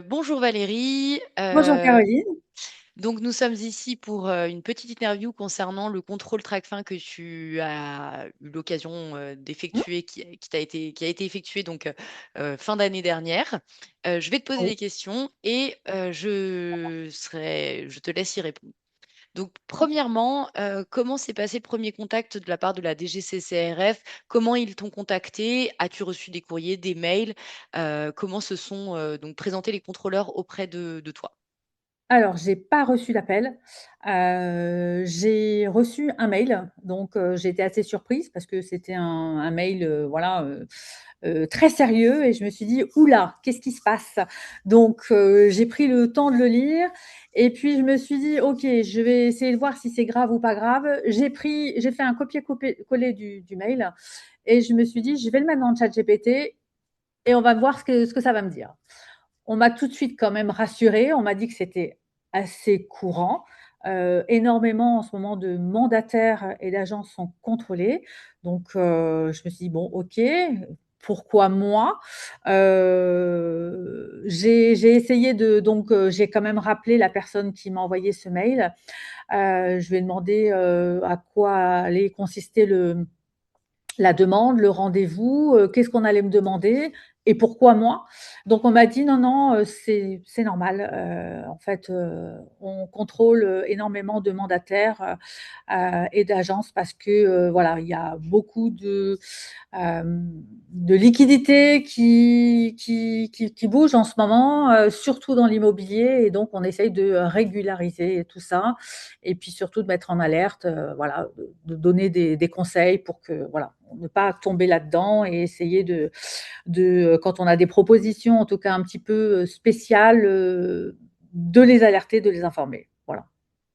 Bonjour Valérie, Bonjour Caroline. donc nous sommes ici pour une petite interview concernant le contrôle TRACFIN que tu as eu l'occasion d'effectuer, qui a été effectué donc fin d'année dernière. Je vais te poser Oui. des questions et je te laisse y répondre. Donc, premièrement, comment s'est passé le premier contact de la part de la DGCCRF? Comment ils t'ont contacté? As-tu reçu des courriers, des mails? Comment se sont donc présentés les contrôleurs auprès de toi? Alors, j'ai pas reçu d'appel. J'ai reçu un mail, donc j'ai été assez surprise parce que c'était un mail, voilà, très sérieux et je me suis dit: «Ouh là, qu'est-ce qui se passe?» Donc j'ai pris le temps de le lire et puis je me suis dit: «OK, je vais essayer de voir si c'est grave ou pas grave». J'ai fait un copier-coller du mail et je me suis dit: «Je vais le mettre dans le ChatGPT et on va voir ce que ça va me dire». On m'a tout de suite quand même rassurée. On m'a dit que c'était assez courant. Énormément en ce moment de mandataires et d'agences sont contrôlés. Donc, je me suis dit, bon, ok, pourquoi moi? J'ai essayé de, donc, j'ai quand même rappelé la personne qui m'a envoyé ce mail. Je lui ai demandé à quoi allait consister la demande, le rendez-vous, qu'est-ce qu'on allait me demander et pourquoi moi? Donc on m'a dit: «Non, non, c'est normal, en fait, on contrôle, énormément de mandataires, et d'agences parce que, voilà, il y a beaucoup de liquidités qui bougent en ce moment, surtout dans l'immobilier et donc on essaye de régulariser tout ça et puis surtout de mettre en alerte, voilà, de donner des conseils pour que, voilà, ne pas tomber là-dedans et essayer quand on a des propositions, en tout cas un petit peu spéciales, de les alerter, de les informer. Voilà.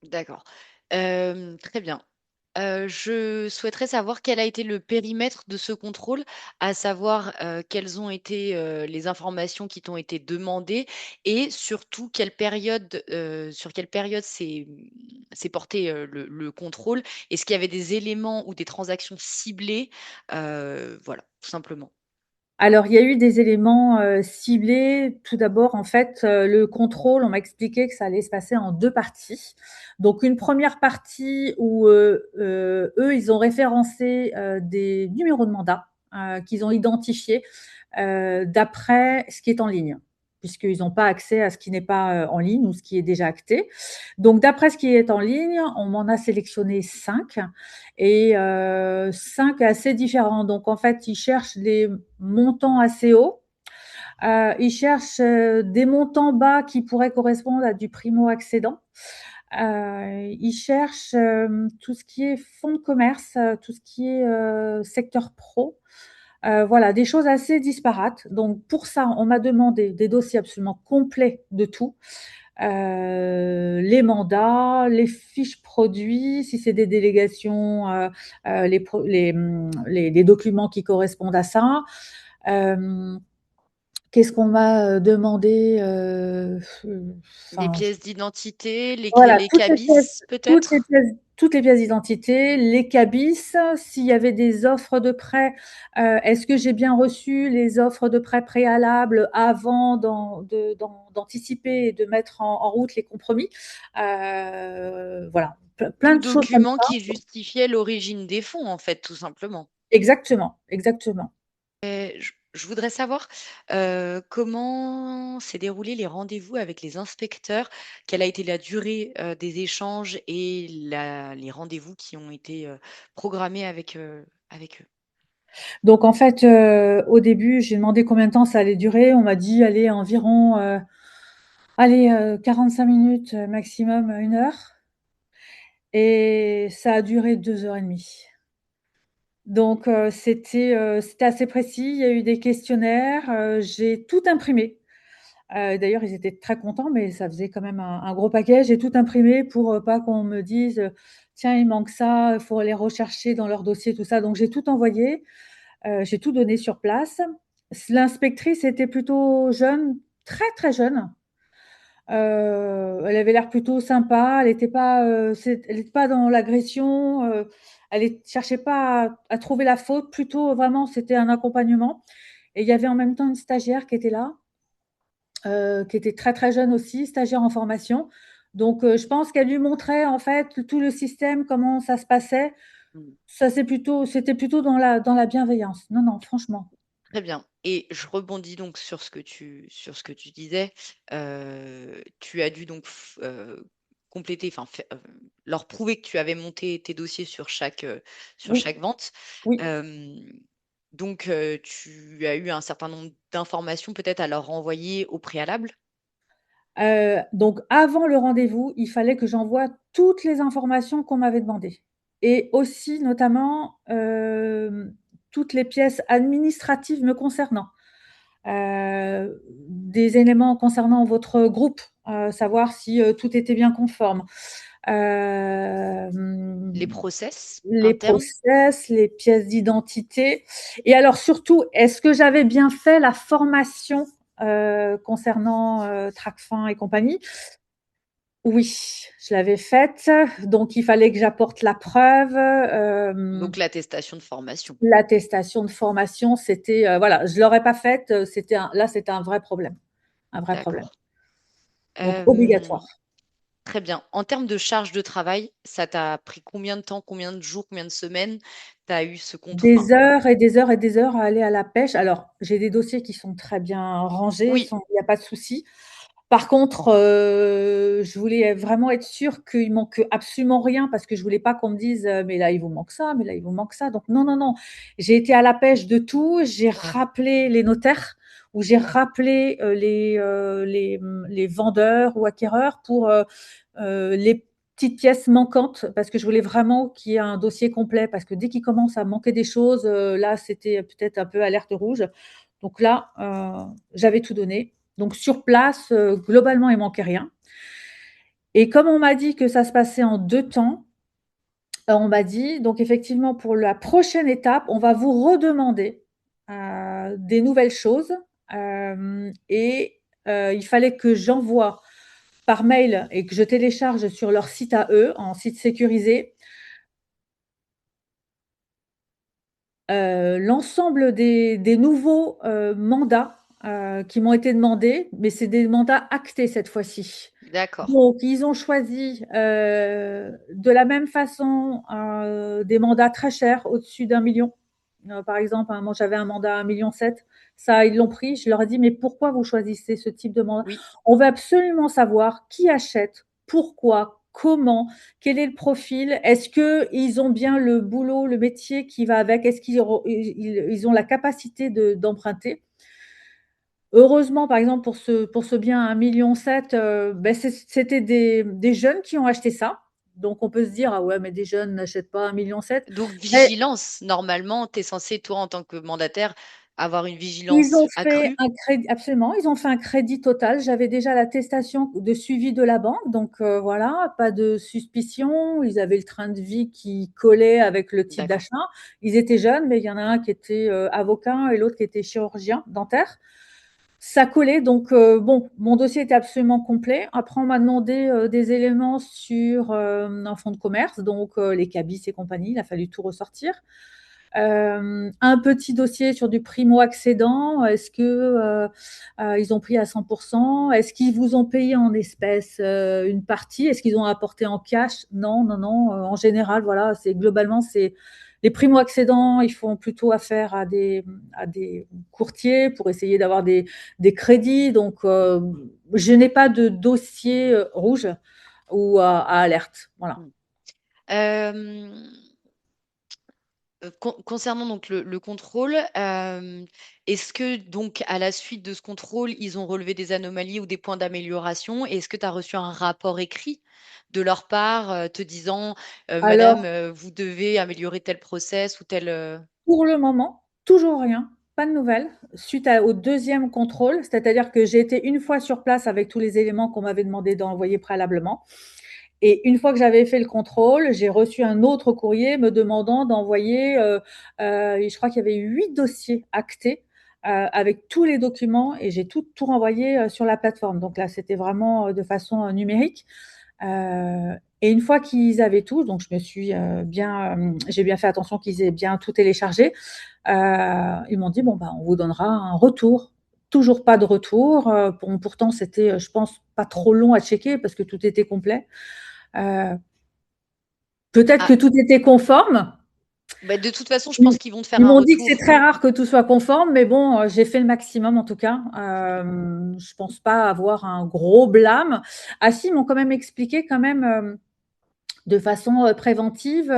D'accord. Très bien. Je souhaiterais savoir quel a été le périmètre de ce contrôle, à savoir quelles ont été les informations qui t'ont été demandées et surtout sur quelle période s'est porté le contrôle. Est-ce qu'il y avait des éléments ou des transactions ciblées? Voilà, tout simplement. Alors, il y a eu des éléments ciblés. Tout d'abord, en fait, le contrôle, on m'a expliqué que ça allait se passer en deux parties. Donc, une première partie où eux, ils ont référencé des numéros de mandat qu'ils ont identifiés d'après ce qui est en ligne, puisqu'ils n'ont pas accès à ce qui n'est pas en ligne ou ce qui est déjà acté. Donc, d'après ce qui est en ligne, on m'en a sélectionné cinq et cinq assez différents. Donc, en fait, ils cherchent des montants assez hauts. Ils cherchent des montants bas qui pourraient correspondre à du primo-accédant. Ils cherchent tout ce qui est fonds de commerce, tout ce qui est secteur pro. Voilà, des choses assez disparates. Donc, pour ça, on m'a demandé des dossiers absolument complets de tout. Les mandats, les fiches produits, si c'est des délégations, les documents qui correspondent à ça. Euh, Qu'est-ce qu'on m'a demandé Les enfin, pièces d'identité, voilà, les cabis peut-être? toutes les pièces d'identité, les cabis, s'il y avait des offres de prêt, est-ce que j'ai bien reçu les offres de prêt préalables avant d'anticiper et de mettre en route les compromis? Voilà, plein Tout de choses comme document ça. qui justifiait l'origine des fonds, en fait, tout simplement. Exactement, exactement. Je voudrais savoir comment s'est déroulé les rendez-vous avec les inspecteurs, quelle a été la durée des échanges et les rendez-vous qui ont été programmés avec eux. Donc en fait, au début, j'ai demandé combien de temps ça allait durer. On m'a dit, allez, environ, allez, 45 minutes, maximum, une heure. Et ça a duré 2 heures et demie. Donc, c'était assez précis. Il y a eu des questionnaires. J'ai tout imprimé. D'ailleurs, ils étaient très contents, mais ça faisait quand même un gros paquet. J'ai tout imprimé pour pas qu'on me dise, tiens, il manque ça, il faut aller rechercher dans leur dossier, tout ça. Donc, j'ai tout envoyé. J'ai tout donné sur place. L'inspectrice était plutôt jeune, très très jeune. Elle avait l'air plutôt sympa. Elle était pas dans l'agression. Elle ne cherchait pas à trouver la faute. Plutôt, vraiment, c'était un accompagnement. Et il y avait en même temps une stagiaire qui était là. qui était très très jeune aussi, stagiaire en formation. Donc, je pense qu'elle lui montrait en fait tout le système, comment ça se passait. Mm. C'était plutôt dans la bienveillance. Non, non, franchement. Très bien. Et je rebondis donc sur ce que tu disais. Tu as dû donc compléter, enfin, leur prouver que tu avais monté tes dossiers sur Oui, chaque vente. oui. Euh, donc, tu as eu un certain nombre d'informations peut-être à leur envoyer au préalable. Donc, avant le rendez-vous, il fallait que j'envoie toutes les informations qu'on m'avait demandées. Et aussi, notamment, toutes les pièces administratives me concernant. Des éléments concernant votre groupe, savoir si tout était bien conforme. Euh, Les process les internes. process, les pièces d'identité. Et alors surtout, est-ce que j'avais bien fait la formation concernant Tracfin et compagnie? Oui, je l'avais faite. Donc il fallait que j'apporte la preuve. Donc, l'attestation de formation. L'attestation de formation, c'était voilà, je l'aurais pas faite. Là, c'était un vrai problème, un vrai problème. D'accord. Donc Euh, obligatoire. Très bien. En termes de charge de travail, ça t'a pris combien de temps, combien de jours, combien de semaines tu as eu ce contre... Des Enfin, heures et des heures et des heures à aller à la pêche. Alors, j'ai des dossiers qui sont très bien rangés, oui, il n'y a pas de souci. Par contre, je voulais vraiment être sûre qu'il manque absolument rien parce que je voulais pas qu'on me dise mais là il vous manque ça, mais là il vous manque ça. Donc non, non, non. J'ai été à la pêche de tout. J'ai rappelé les notaires ou j'ai rappelé les vendeurs ou acquéreurs pour les petites pièces manquantes parce que je voulais vraiment qu'il y ait un dossier complet parce que dès qu'il commence à manquer des choses, là c'était peut-être un peu alerte rouge. Donc là, j'avais tout donné. Donc sur place, globalement, il manquait rien. Et comme on m'a dit que ça se passait en 2 temps, on m'a dit donc effectivement pour la prochaine étape, on va vous redemander, des nouvelles choses, et il fallait que j'envoie par mail et que je télécharge sur leur site à eux, en site sécurisé, l'ensemble des nouveaux, mandats, qui m'ont été demandés, mais c'est des mandats actés cette fois-ci. d'accord. Donc, ils ont choisi de la même façon des mandats très chers, au-dessus d'1 million. Par exemple, moi j'avais un mandat à 1,7 million. Ça, ils l'ont pris. Je leur ai dit, mais pourquoi vous choisissez ce type de mandat? Oui, On veut absolument savoir qui achète, pourquoi, comment, quel est le profil, est-ce qu'ils ont bien le boulot, le métier qui va avec, est-ce qu'ils ont la capacité d'emprunter. Heureusement, par exemple, pour ce bien à 1,7 million, ben, c'était des jeunes qui ont acheté ça. Donc, on peut se dire, ah ouais, mais des jeunes n'achètent pas 1,7 million. donc Mais vigilance. Normalement, tu es censé, toi, en tant que mandataire, avoir une ils vigilance ont fait accrue. un crédit, absolument, ils ont fait un crédit total. J'avais déjà l'attestation de suivi de la banque. Donc, voilà, pas de suspicion. Ils avaient le train de vie qui collait avec le type D'accord. d'achat. Ils étaient jeunes, mais il y en a un qui était avocat et l'autre qui était chirurgien dentaire. Ça collait, donc bon, mon dossier était absolument complet. Après, on m'a demandé des éléments sur un fonds de commerce, donc les cabis et compagnie, il a fallu tout ressortir. Un petit dossier sur du primo-accédant, est-ce que ils ont pris à 100%? Est-ce qu'ils vous ont payé en espèces une partie? Est-ce qu'ils ont apporté en cash? Non, non, non. En général, voilà, c'est globalement, c'est les primo-accédants, ils font plutôt affaire à des courtiers pour essayer d'avoir des crédits. Donc, je n'ai pas de dossier rouge ou à alerte. Voilà. Hmm. Euh, concernant donc le contrôle, est-ce que donc à la suite de ce contrôle, ils ont relevé des anomalies ou des points d'amélioration? Et est-ce que tu as reçu un rapport écrit de leur part te disant, Madame, Alors, vous devez améliorer tel process ou tel... pour le moment, toujours rien, pas de nouvelles. Au deuxième contrôle, c'est-à-dire que j'ai été une fois sur place avec tous les éléments qu'on m'avait demandé d'envoyer préalablement. Et une fois que j'avais fait le contrôle, j'ai reçu un autre courrier me demandant d'envoyer, je crois qu'il y avait 8 dossiers actés avec tous les documents et j'ai tout renvoyé sur la plateforme. Donc là, c'était vraiment de façon numérique. Et une fois qu'ils avaient tout, donc j'ai bien fait attention qu'ils aient bien tout téléchargé. Ils m'ont dit bon bah on vous donnera un retour toujours pas de retour. Bon, pourtant, c'était, je pense, pas trop long à checker parce que tout était complet. Euh, Peut-être que Ah, tout était conforme. bah, de toute façon, je Ils pense qu'ils vont te faire ils un m'ont dit que c'est retour. très rare que tout soit conforme, mais bon, j'ai fait le maximum en tout cas. Je pense pas avoir un gros blâme. Ah si, ils m'ont quand même expliqué quand même de façon préventive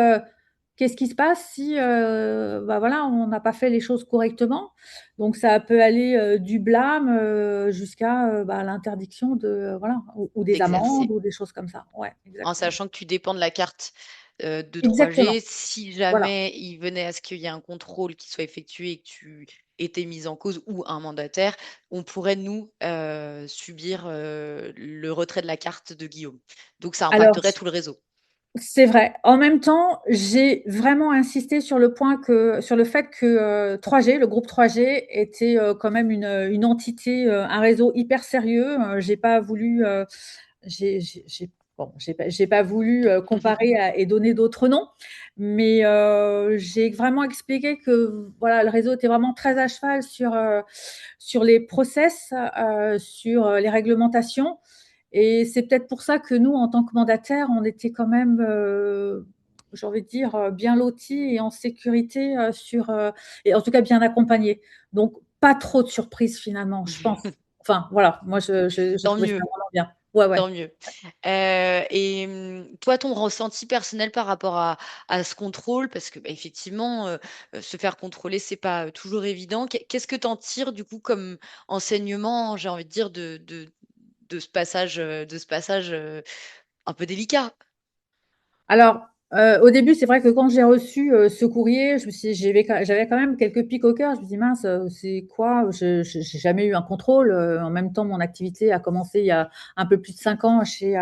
qu'est-ce qui se passe si bah voilà, on n'a pas fait les choses correctement. Donc ça peut aller du blâme jusqu'à bah, l'interdiction de voilà ou des amendes D'exercer. ou des choses comme ça. Ouais, En exactement. sachant que tu dépends de la carte de Exactement. 3G. Si Voilà. jamais il venait à ce qu'il y ait un contrôle qui soit effectué et que tu étais mis en cause ou un mandataire, on pourrait, nous, subir le retrait de la carte de Guillaume. Donc, ça Alors, impacterait tout le réseau. c'est vrai. En même temps, j'ai vraiment insisté sur sur le fait que 3G, le groupe 3G, était quand même une entité, un réseau hyper sérieux. J'ai pas voulu, bon, j'ai pas voulu comparer et donner d'autres noms, mais j'ai vraiment expliqué que voilà, le réseau était vraiment très à cheval sur les process, sur les réglementations. Et c'est peut-être pour ça que nous, en tant que mandataires, on était quand même, j'ai envie de dire, bien lotis et en sécurité et en tout cas bien accompagnés. Donc, pas trop de surprises finalement, je pense. Enfin, voilà, moi, j'ai Tant trouvé ça mieux, vraiment bien. Ouais, ouais. tant mieux. Et toi, ton ressenti personnel par rapport à ce contrôle, parce que bah, effectivement, se faire contrôler, c'est pas toujours évident. Qu'est-ce que tu en tires du coup comme enseignement, j'ai envie de dire, de ce passage un peu délicat? Alors, au début, c'est vrai que quand j'ai reçu ce courrier, j'avais quand même quelques pics au cœur. Je me dis, mince, c'est quoi? J'ai jamais eu un contrôle. En même temps, mon activité a commencé il y a un peu plus de 5 ans chez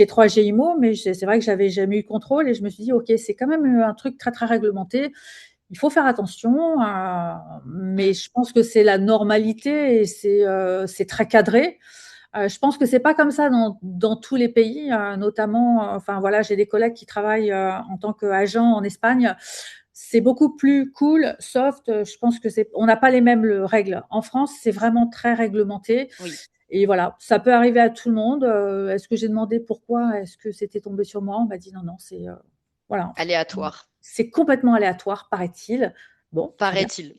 3G IMO, mais c'est vrai que j'avais jamais eu de contrôle et je me suis dit, OK, c'est quand même un truc très, très réglementé. Il faut faire attention, mais Mm, je pense que c'est la normalité et c'est très cadré. Je pense que c'est pas comme ça dans tous les pays, notamment, enfin voilà, j'ai des collègues qui travaillent en tant qu'agents en Espagne. C'est beaucoup plus cool, soft. Je pense que on n'a pas les mêmes règles. En France, c'est vraiment très réglementé. oui, Et voilà, ça peut arriver à tout le monde. Est-ce que j'ai demandé pourquoi? Est-ce que c'était tombé sur moi? On m'a dit non, non, voilà, aléatoire, c'est complètement aléatoire, paraît-il. Bon, très bien. paraît-il.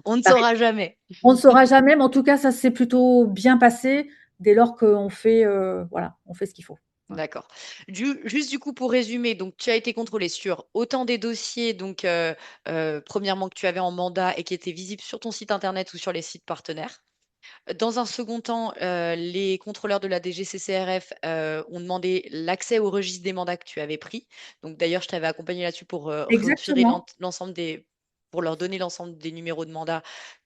On ne saura jamais. On ne saura jamais, mais en tout cas, ça s'est plutôt bien passé dès lors qu'on fait, voilà, on fait ce qu'il faut. Voilà. D'accord. Juste du coup pour résumer, donc tu as été contrôlé sur autant des dossiers, donc premièrement que tu avais en mandat et qui étaient visibles sur ton site internet ou sur les sites partenaires. Dans un second temps, les contrôleurs de la DGCCRF ont demandé l'accès au registre des mandats que tu avais pris. Donc d'ailleurs, je t'avais accompagné là-dessus pour retirer Exactement. pour leur donner l'ensemble des numéros de mandat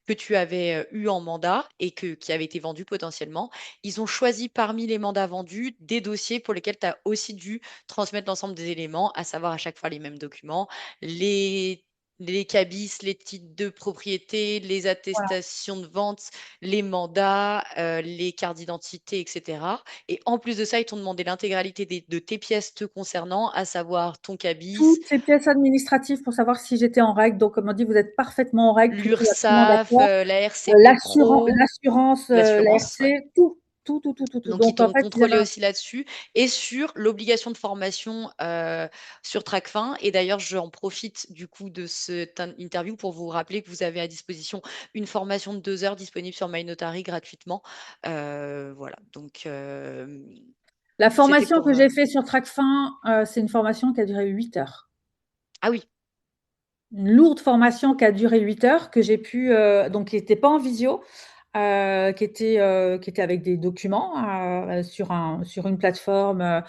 que tu avais eu en mandat et qui avaient été vendus potentiellement. Ils ont choisi parmi les mandats vendus des dossiers pour lesquels tu as aussi dû transmettre l'ensemble des éléments, à savoir à chaque fois les mêmes documents, les les cabis, les titres de propriété, les Voilà. attestations de vente, les mandats, les cartes d'identité, etc. Et en plus de ça, ils t'ont demandé l'intégralité de tes pièces te concernant, à savoir ton cabis, Toutes ces pièces administratives pour savoir si j'étais en règle. Donc, comme on dit, vous êtes parfaitement en règle, tout est absolument l'URSSAF, d'accord. la RCP Pro, L'assurance, la l'assurance, ouais. RC, tout, tout, tout, tout, tout, tout. Donc, ils Donc, en t'ont fait, ils avaient contrôlé aussi là-dessus et sur l'obligation de formation sur TracFin. Et d'ailleurs, j'en profite du coup de cette interview pour vous rappeler que vous avez à disposition une formation de 2 heures disponible sur MyNotary gratuitement. Voilà, donc la c'était formation pour... que j'ai faite sur TracFin, c'est une formation qui a duré 8 heures. Ah oui, Une lourde formation qui a duré 8 heures, que j'ai pu, donc qui n'était pas en visio, qui était avec des documents sur une plateforme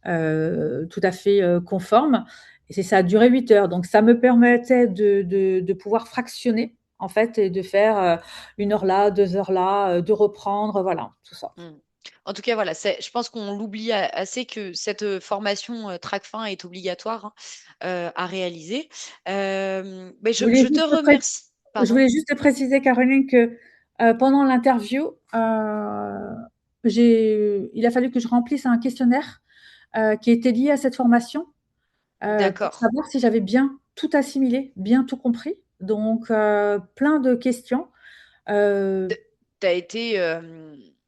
tout à fait conforme. Et ça a duré 8 heures. Donc ça me permettait de pouvoir fractionner en fait et de faire 1 heure là, 2 heures là, de reprendre, voilà, tout ça. mm. En tout cas, voilà, je pense qu'on l'oublie assez que cette formation TracFin est obligatoire hein, à réaliser. Mais Je voulais je te juste pré- remercie. je Pardon? voulais juste préciser, Caroline, que pendant l'interview, il a fallu que je remplisse un questionnaire qui était lié à cette formation pour D'accord. savoir si j'avais bien tout assimilé, bien tout compris. Donc, plein de questions. Heu, Tu as été,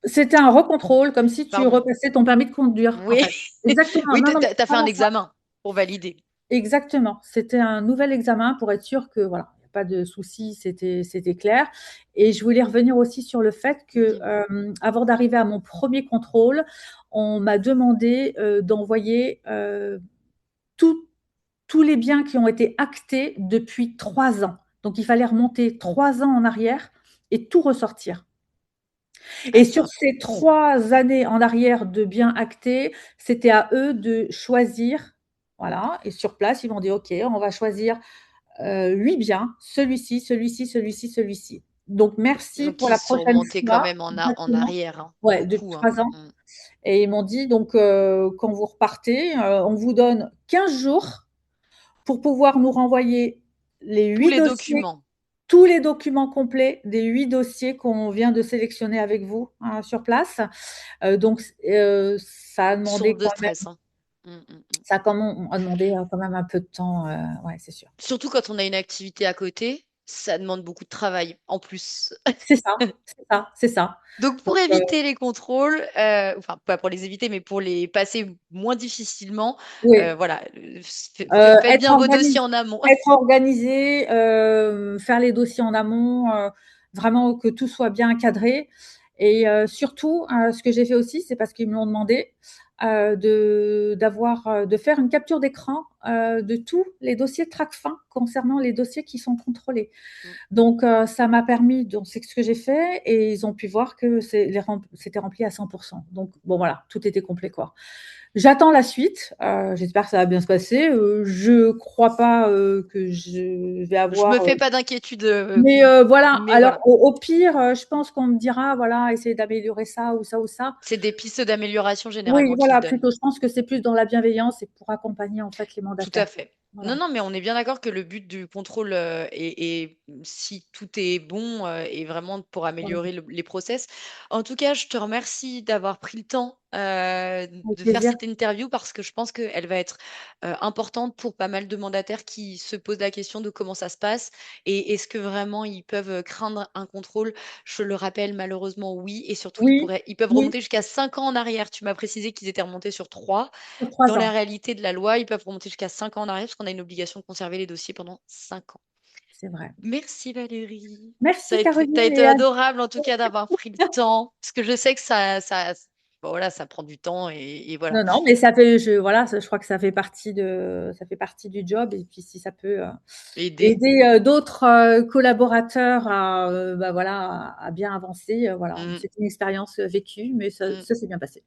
C'était un recontrôle, comme si tu pardon. repassais ton permis de conduire, en Oui, fait. Exactement, oui, non, tu non, mais c'est as fait un vraiment ça. examen pour valider. Exactement. C'était un nouvel examen pour être sûr que, voilà, il y a pas de souci, c'était clair et je voulais revenir aussi sur le fait que, Dis-moi. avant d'arriver à mon premier contrôle, on m'a demandé, d'envoyer, tous tous les biens qui ont été actés depuis 3 ans. Donc il fallait remonter 3 ans en arrière et tout ressortir. Ah, Et c'est sur un ces 3 années en arrière de biens actés, c'était à eux de choisir, voilà, et sur place, ils m'ont dit: «OK, on va choisir, 8 biens, celui-ci, celui-ci, celui-ci, celui-ci. Donc merci donc pour ils la sont prochaine remontés quand fois». même en Exactement. arrière, hein, Ouais, depuis beaucoup, hein. 3 ans Mmh. et ils m'ont dit: «Donc quand vous repartez, on vous donne 15 jours pour pouvoir nous renvoyer les Tous 8 les dossiers, documents tous les documents complets des 8 dossiers qu'on vient de sélectionner avec vous, sur place». Donc ça a demandé source de quand même, stress, hein. Mmh, mmh, mmh. ça a quand même a demandé, quand même un peu de temps, ouais, c'est sûr. Surtout quand on a une activité à côté, ça demande beaucoup de travail en plus. C'est ça, c'est ça, c'est ça. Donc Donc pour éviter les contrôles, enfin pas pour les éviter, mais pour les passer moins difficilement, oui, voilà, faites être bien vos dossiers organisé, en amont. être organisé, faire les dossiers en amont, vraiment que tout soit bien cadré et surtout, ce que j'ai fait aussi, c'est parce qu'ils me l'ont demandé, de faire une capture d'écran, de tous les dossiers Tracfin concernant les dossiers qui sont contrôlés. Mmh. Donc ça m'a permis, donc c'est ce que j'ai fait et ils ont pu voir que c'était rempli à 100. Donc bon voilà, tout était complet, quoi. J'attends la suite, j'espère que ça va bien se passer, je crois pas, que je vais Je avoir, me fais pas d'inquiétude, mais voilà, mais alors voilà. au pire, je pense qu'on me dira: «Voilà, essayez d'améliorer ça ou ça ou ça». C'est des pistes d'amélioration Oui, généralement qu'ils voilà, donnent. plutôt, je pense que c'est plus dans la bienveillance et pour accompagner, en fait, les Tout à mandataires. fait. Non, Voilà, non, mais on est bien d'accord que le but du contrôle, si tout est bon, est vraiment pour voilà, améliorer les process. En tout cas, je te remercie d'avoir pris le temps, avec de faire plaisir. cette interview parce que je pense qu'elle va être, importante pour pas mal de mandataires qui se posent la question de comment ça se passe et est-ce que vraiment ils peuvent, craindre un contrôle? Je le rappelle, malheureusement, oui et surtout Oui, ils peuvent oui, remonter jusqu'à 5 ans en arrière. Tu m'as précisé qu'ils étaient remontés sur 3. sur 3 Dans la ans, réalité de la loi, ils peuvent remonter jusqu'à 5 ans en arrière parce qu'on a une obligation de conserver les dossiers pendant 5 ans. c'est vrai. Merci Valérie. Ça a Merci été tu Caroline été et à adorable en tout cas d'avoir pris le temps, parce que je sais que bon voilà, ça prend du temps et voilà. non, non, mais ça fait voilà, je crois que ça fait partie du job et puis si ça peut, Aider. aider, d'autres, collaborateurs à, bah, voilà, à bien avancer, voilà. Mmh, C'est une expérience, vécue, mais ça mmh. ça s'est bien passé.